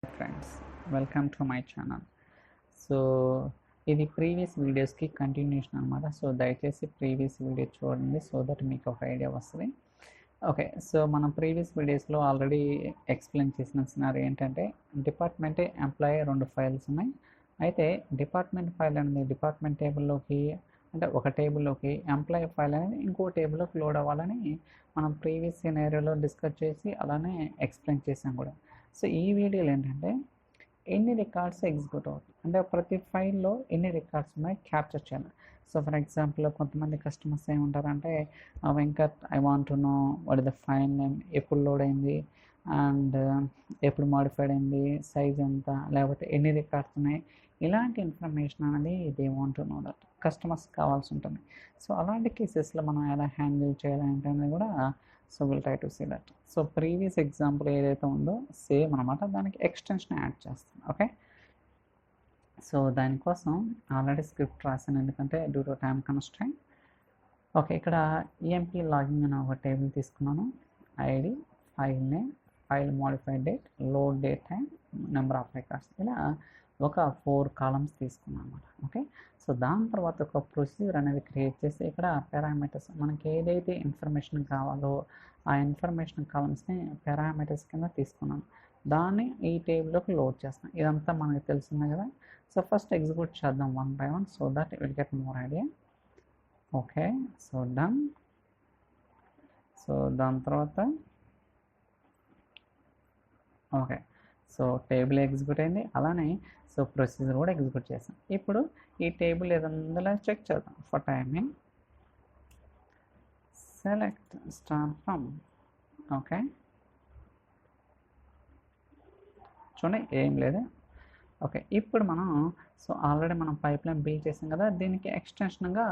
Friends, welcome to my channel. So ఇది previous వీడియోస్కి continuation అనమాట. సో దయచేసి ప్రీవియస్ వీడియో చూడండి, సో దట్ మీకు ఒక ఐడియా వస్తుంది. ఓకే, సో మనం ప్రీవియస్ వీడియోస్లో ఆల్రెడీ ఎక్స్ప్లెయిన్ చేసిన సినారీ ఏంటంటే, డిపార్ట్మెంట్ ఎంప్లాయీ 2 ఫైల్స్ ఉన్నాయి. అయితే డిపార్ట్మెంట్ ఫైల్ అనేది డిపార్ట్మెంట్ టేబుల్లోకి, అంటే ఒక టేబుల్లోకి, ఎంప్లాయీ ఫైల్ అనేది ఇంకో టేబుల్లోకి లోడ్ అవ్వాలని మనం ప్రీవియస్ సినారియోలో డిస్కస్ చేసి అలానే ఎక్స్ప్లెయిన్ చేసాం కూడా. సో ఈ వీడియోలో ఏంటంటే, ఎన్ని రికార్డ్స్ ఎగ్జిక్యూట్ అవుతాయి, అంటే ప్రతి ఫైల్లో ఎన్ని రికార్డ్స్ ఉన్నాయి క్యాప్చర్ చేయాలి. సో ఫర్ ఎగ్జాంపుల్, కొంతమంది కస్టమర్స్ ఏమంటారంటే, Venkat, I want to know what is the file name, ఎప్పుడు లోడ్ అయింది అండ్ ఎప్పుడు మాడిఫైడ్ అయింది, సైజ్ ఎంత, లేకపోతే ఎన్ని రికార్డ్స్ ఉన్నాయి, ఇలాంటి ఇన్ఫర్మేషన్ అనేది they want to know that customers కావాల్సి ఉంటుంది. సో అలాంటి కేసెస్లో మనం ఎలా హ్యాండిల్ చేయాలంటే కూడా, so will try to see that. So previous example ఏదైతే ఉందో సేమ్ అనమాట, దానికి ఎక్స్టెన్షన్ యాడ్ చేస్తాను. ఓకే, సో దానికోసం ఆల్రెడీ స్క్రిప్ట్ రాశాను, ఎందుకంటే due to time constraint. Okay, ఇక్కడ ఈఎంపీ లాగిన్ అనే ఒక టేబుల్ తీసుకున్నాను. ID, file name, file modified date, load date time, number of records, ఇలా ఒక 4 కాలమ్స్ తీసుకున్నాను అనమాట. ఓకే, సో దాని తర్వాత ఒక ప్రొసీజర్ అనేది క్రియేట్ చేసి, ఇక్కడ పారామీటర్స్ మనకి ఏదైతే ఇన్ఫర్మేషన్ కావాలో ఆ ఇన్ఫర్మేషన్ కాలమ్స్ని పారామీటర్స్ కింద తీసుకున్నాను. దాన్ని ఈ టేబుల్లోకి లోడ్ చేస్తాను. ఇదంతా మనకు తెలిసిందే కదా. సో ఫస్ట్ ఎగ్జిక్యూట్ చేద్దాం 1 by 1 so that will get more idea. Okay, so done. So దాని తర్వాత ఓకే, సో టేబుల్ ఎగ్జిక్యూట్ అయింది, అలానే సో ప్రొసీజర్ కూడా ఎగ్జిక్యూట్ చేసాం. ఇప్పుడు ఈ టేబుల్ ఏదందులో చెక్ చేద్దాం. For timing select star from. Okay, చూడండి ఏం లేదు. ఓకే, ఇప్పుడు మనం సో ఆల్రెడీ మనం పైప్లైన్ బిల్డ్ చేసాం కదా, దీనికి ఎక్స్టెన్షన్గా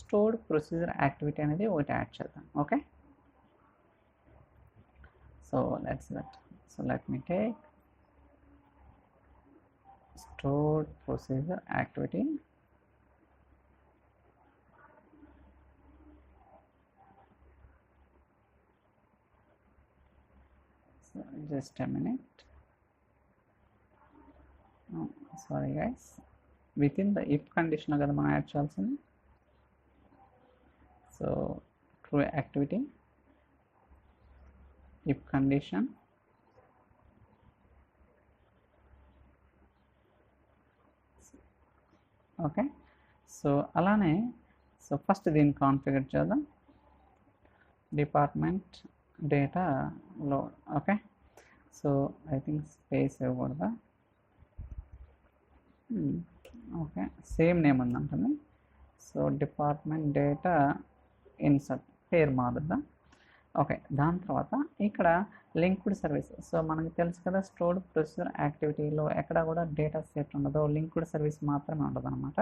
స్టోర్డ్ ప్రొసీజర్ యాక్టివిటీ అనేది ఒకటి యాడ్ చేద్దాం. Okay, so let's that. So let me take stored procedure activity. So just a minute. Oh, sorry guys, within the if condition kada మనం add చేయాల్సింది. So true activity, if condition, okay. So అలానే so first దీన్ని configure చేద్దాం. Department డేటాలో okay, so I think space ఇవ్వకూడదా. Okay, same name ఉందంటుంది. So department data insert, పేరు మారుద్దాం. ఓకే, దాని తర్వాత ఇక్కడ లింక్డ్ సర్వీస్. సో మనకి తెలుసు కదా, స్టోర్డ్ ప్రొసీజర్ యాక్టివిటీలో ఎక్కడ కూడా డేటా సెట్ ఉండదు, లింక్డ్ సర్వీస్ మాత్రమే ఉండదు అనమాట.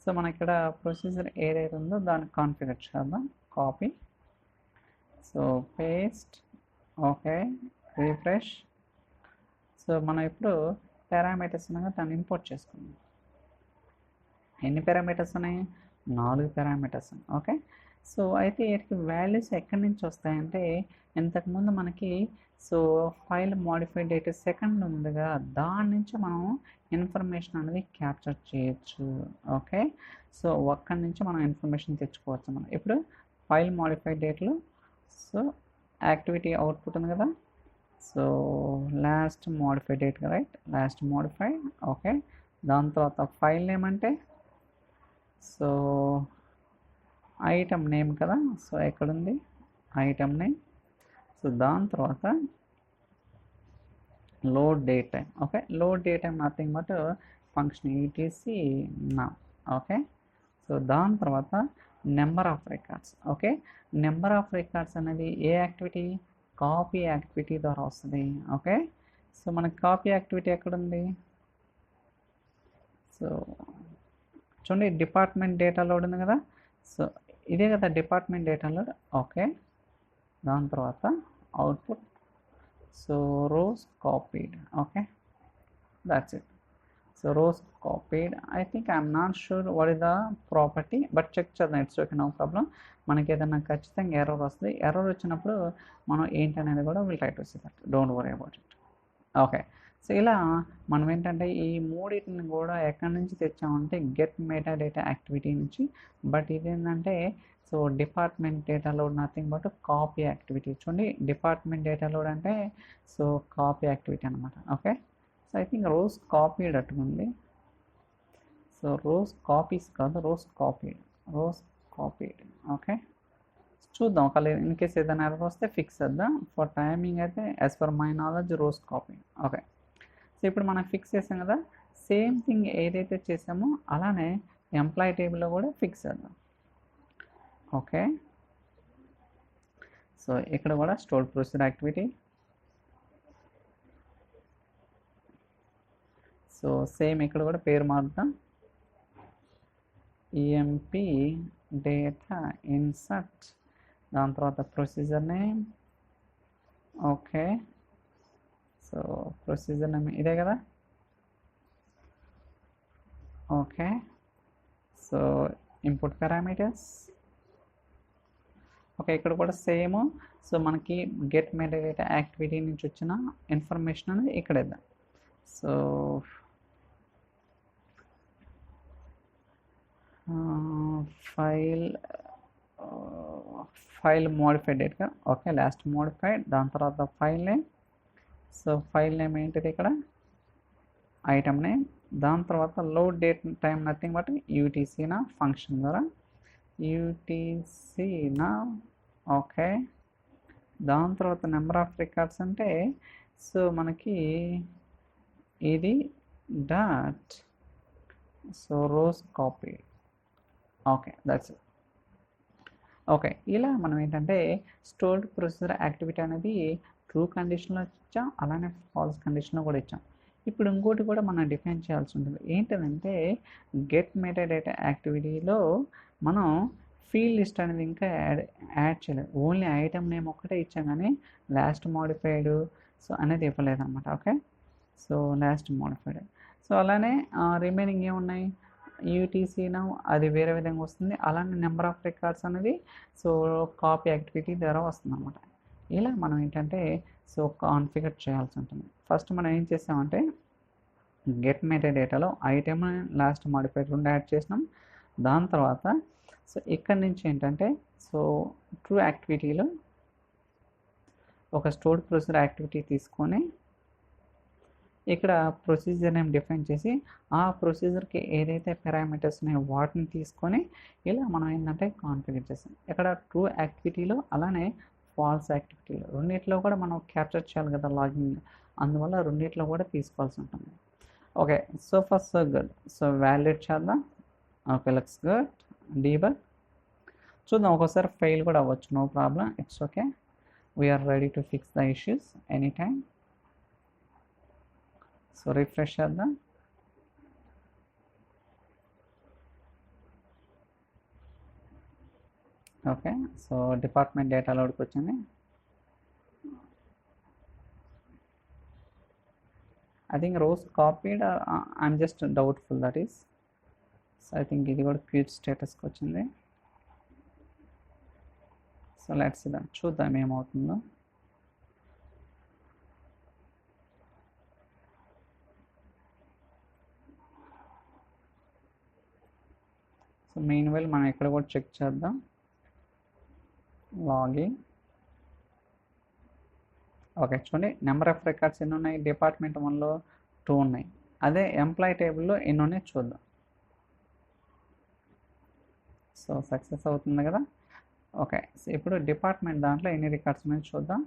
సో మన ఇక్కడ ప్రొసీజర్ ఏదైతే ఉందో దాన్ని కాన్ఫిగర్ చేద్దాం. Copy, so paste, okay, refresh. So మనం ఇప్పుడు పారామీటర్స్ ఉన్నాగా దాన్ని ఇంపోర్ట్ చేసుకుందాం. ఎన్ని పారామీటర్స్ ఉన్నాయి? 4 పారామీటర్స్. ఓకే, సో అయితే వీటికి వాల్యూస్ ఎక్కడి నుంచి వస్తాయంటే, ఇంతకుముందు మనకి so file modified date second ఉందిగా, దాని నుంచి మనం ఇన్ఫర్మేషన్ అనేది క్యాప్చర్ చేయొచ్చు. ఓకే, సో అక్కడి నుంచి మనం ఇన్ఫర్మేషన్ తెచ్చుకోవచ్చు. మనం ఇప్పుడు ఫైల్ మోడిఫైడ్ డేట్లో సో యాక్టివిటీ అవుట్పుట్ ఉంది కదా, so last modified date, right, last modified. Okay, దాని తర్వాత ఫైల్ నేమ్ అంటే సో ఐటమ్ నేమ్ కదా, సో ఎక్కడుంది ఐటమ్ నేమ్. సో దాని తర్వాత load date time. Okay, load date time nothing but function ETC నా. ఓకే, సో దాని తర్వాత number of records. Okay, number of records అనేది ఏ యాక్టివిటీ? కాపీ యాక్టివిటీ ద్వారా వస్తుంది. ఓకే, సో మనకి కాపీ యాక్టివిటీ ఎక్కడుంది? సో చూడండి, డిపార్ట్మెంట్ డేటా లోడ్ ఉంది కదా, సో ఇదే కదా డిపార్ట్మెంట్ డేటా లోడ్. ఓకే, దాని తర్వాత output, so rows copied. Okay, that's it. So rows copied. I think I'm not sure what is the property, but check చేద్దాం. It's okay, no problem. మనకి ఏదైనా ఖచ్చితంగా ఎర్రర్ వస్తుంది. Error వచ్చినప్పుడు మనం ఏంటనేది కూడా will try to see that, don't worry about it. Okay, so ఇలా మనం ఏంటంటే ఈ మూడింటిని కూడా ఎక్కడి నుంచి తెచ్చామంటే గెట్ మెటా డేటా యాక్టివిటీ నుంచి. బట్ ఇదేంటంటే so department data load nothing but copy activity. చూడండి డిపార్ట్మెంట్ డేటా లోడ్ అంటే సో కాపీ యాక్టివిటీ అనమాట. Okay, so I think rows copied అట్టుకుంది. సో రోస్ కాపీస్ కాదు, రోస్ కాపీడ్. ఓకే, చూద్దాం ఒకవేళ in case ఏదైనా ఎర్రర్ వస్తే ఫిక్స్ చేద్దాం. ఫర్ టైమింగ్ అయితే as per my knowledge rows copy. Okay, so ఇప్పుడు మనం ఫిక్స్ చేసాం కదా, సేమ్ థింగ్ ఏదైతే చేసామో అలానే ఎంప్లాయీ టేబుల్లో కూడా ఫిక్స్ చేద్దాం. ఓకే, సో ఇక్కడ కూడా stored procedure activity. So same ఇక్కడ కూడా పేరు మారుద్దాం, ఈఎంపి డేటా ఇన్సర్ట్, దాని తర్వాత procedure name. Okay, so procedure name ఇదే కదా. Okay, so input parameters. Okay, ఇక్కడ కూడా సేమ్. సో మనకి గెట్ మెటా డేటా యాక్టివిటీ నుంచి వచ్చిన ఇన్ఫర్మేషన్ అనేది ఇక్కడ ఇద్దాం. So file modified date. Okay, last modified, దాని తర్వాత file name. So file name ఏంటిది ఇక్కడ, ఐటమ్ నేమ్. దాని తర్వాత load date time nothing but UTC నా ఫంక్షన్ ద్వారా యూటీసీ నా. ఓకే, దాని తర్వాత నెంబర్ ఆఫ్ రికార్డ్స్ అంటే సో మనకి ఇది dot so rows copy. Okay, that's it. Okay, ఇలా మనం ఏంటంటే స్టోర్డ్ ప్రొసీజర్ యాక్టివిటీ అనేది ట్రూ కండిషన్లో ఇచ్చాం, అలానే ఫాల్స్ కండిషన్లో కూడా ఇచ్చాం. ఇప్పుడు ఇంకోటి కూడా మనం డిఫైన్ చేయాల్సి ఉంటుంది. ఏంటంటే గెట్ మెటా డేటా యాక్టివిటీలో మనం ఫీల్డ్ లిస్ట్ అనేది ఇంకా యాడ్ చేయలేదు. ఓన్లీ ఐటమ్ నేమ్ ఒక్కటే ఇచ్చాం కానీ లాస్ట్ మోడిఫైడ్ సో అనేది ఇవ్వలేదు అనమాట. Okay, so last modified. So అలానే రిమైనింగ్ ఏమున్నాయి, యూటీసీ నౌ అది వేరే విధంగా వస్తుంది. అలానే నెంబర్ ఆఫ్ రికార్డ్స్ అనేది సో కాపీ యాక్టివిటీ ద్వారా వస్తుంది అనమాట. ఇలా మనం ఏంటంటే సో కాన్ఫిగర్ చేయాల్సి ఉంటుంది. ఫస్ట్ మనం ఏం చేసామంటే గెట్ మెటా డేటాలో ఐటమ్ లాస్ట్ మోడిఫైడ్ రెండు యాడ్ చేసినాం. దాని తర్వాత సో ఇక్కడ నుంచి ఏంటంటే సో ట్రూ యాక్టివిటీలో ఒక స్టోర్డ్ ప్రొసీజర్ యాక్టివిటీ తీసుకొని ఇక్కడ ప్రొసీజర్ నేమ్ డిఫైన్ చేసి ఆ ప్రొసీజర్కి ఏదైతే పారామీటర్స్ ఉన్నాయో వాటిని తీసుకొని ఇలా మనం ఏంటంటే కాన్ఫిగర్ చేస్తాం. ఇక్కడ ట్రూ యాక్టివిటీలో అలానే ఫాల్స్ యాక్టివిటీలో రెండింటిలో కూడా మనం క్యాప్చర్ చేయాలి కదా లాగిన్, అందువల్ల రెండింటిలో కూడా తీసుకోవాల్సి ఉంటుంది. Okay, so first so good. So validate చేద్దాం. Okay, let's good. డీబగ్ చూద్దాం, ఒక్కోసారి ఫెయిల్ కూడా అవ్వచ్చు, no problem, it's okay. We're ready to fix the issues any time. So refresh చేద్దాం. ఓకే, సో డిపార్ట్మెంట్ డేటా లోడ్కి వచ్చింది. I think rows copied, I'm just doubtful that is. So I think ఇది కూడా cute స్టేటస్కి వచ్చింది. So let's చూద్దాం ఏమవుతుందో. So main well మనం ఇక్కడ కూడా చెక్ చేద్దాం. లాగిన్. ఓకే, చూడండి నెంబర్ ఆఫ్ రికార్డ్స్ ఎన్ని ఉన్నాయి, డిపార్ట్మెంట్ 1లో 2 ఉన్నాయి. అదే ఎంప్లాయీ టేబుల్లో ఎన్ని ఉన్నాయి చూద్దాం. సో సక్సెస్ అవుతుంది కదా. ఓకే, సో ఇప్పుడు డిపార్ట్మెంట్ దాంట్లో ఎన్ని రికార్డ్స్ ఉన్నాయో చూద్దాం.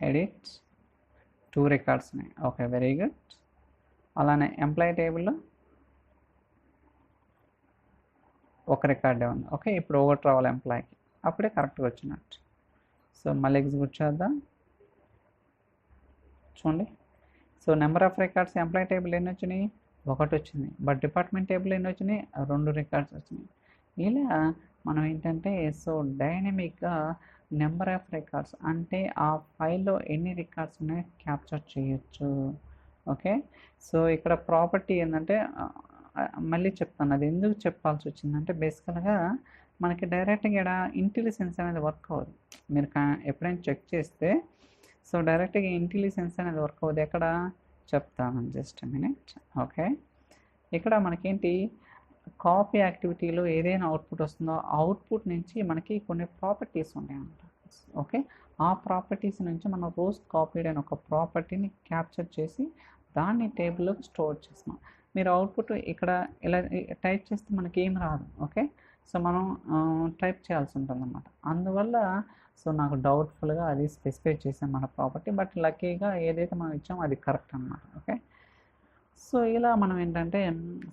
ఎడిట్ 2 రికార్డ్స్ ఉన్నాయి. Okay, very good. అలానే ఎంప్లాయీ టేబుల్లో 1 రికార్డే ఉంది. ఓకే, ఇప్పుడు ఒకటి రావాలి ఎంప్లాయీకి, అప్పుడే కరెక్ట్గా వచ్చినట్టు. సో మళ్ళీ ఎగ్జిక్యూట్ చేద్దాం. చూడండి, so number of records employee table ఎన్ని వచ్చినాయి, 1 వచ్చింది. బట్ డిపార్ట్మెంట్ టేబుల్ ఎన్ని వచ్చినాయి, 2 రికార్డ్స్ వచ్చినాయి. ఇలా మనం ఏంటంటే సో డైనమిక్గా నెంబర్ ఆఫ్ రికార్డ్స్ అంటే ఆ ఫైల్లో ఎన్ని రికార్డ్స్ ఉన్నాయో క్యాప్చర్ చేయొచ్చు. ఓకే, సో ఇక్కడ ప్రాపర్టీ ఏంటంటే మళ్ళీ చెప్తాను, అది ఎందుకు చెప్పాల్సి వచ్చిందంటే బేసికల్గా మనకి డైరెక్ట్గా ఇక్కడ ఇంటెలిజెన్స్ అనేది వర్క్ అవ్వదు. మీరు ఎప్పుడైనా చెక్ చేస్తే సో డైరెక్ట్గా ఇంటెలిజెన్స్ అనేది వర్క్ అవ్వదు. ఎక్కడ చెప్తాను, జస్ట్ మినిట్. ఓకే, ఇక్కడ మనకేంటి కాపీ యాక్టివిటీలో ఏదైనా అవుట్పుట్ వస్తుందో ఆ అవుట్పుట్ నుంచి మనకి కొన్ని ప్రాపర్టీస్ ఉంటాయన్నమాట. ఓకే, ఆ ప్రాపర్టీస్ నుంచి మనం రోస్ కాపీడ్ అనే ఒక ప్రాపర్టీని క్యాప్చర్ చేసి దాన్ని టేబుల్లోకి స్టోర్ చేస్తున్నాం. మీరు అవుట్పుట్ ఇక్కడ ఇలా టైప్ చేస్తే మనకి ఏం రాదు. ఓకే, సో మనం టైప్ చేయాల్సి ఉంటుంది అన్నమాట. అందువల్ల సో నాకు డౌట్ఫుల్గా అది స్పెసిఫై చేసాం మన ప్రాపర్టీ, బట్ లక్కీగా ఏదైతే మనం ఇచ్చామో అది కరెక్ట్ అన్నమాట. ఓకే, సో ఇలా మనం ఏంటంటే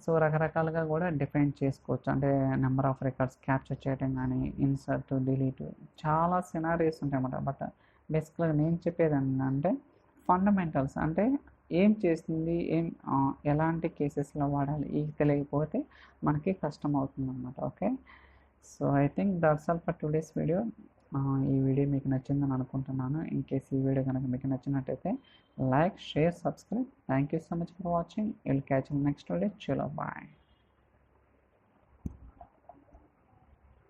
సో రకరకాలుగా కూడా డిఫైన్ చేసుకోవచ్చు. అంటే నెంబర్ ఆఫ్ రికార్డ్స్ క్యాప్చర్ చేయడం కానీ, ఇన్సర్ట్, డిలీట్, చాలా సినారీస్ ఉంటాయన్నమాట. బట్ బేసిక్గా నేను చెప్పేది ఏంటంటే ఫండమెంటల్స్, అంటే ఏం చేస్తుంది, ఎలాంటి కేసెస్లో వాడాలి ఇది తెలియకపోతే మనకి కష్టం అవుతుంది అన్నమాట. Okay, so I think that's all for today's video. ఈ వీడియో మీకు నచ్చిందని అనుకుంటున్నాను. ఇన్ కేస్ ఈ వీడియో కనుక మీకు నచ్చినట్టయితే like, share, subscribe. Thank you so much for watching. We'll catch you next video. Chalo, bye.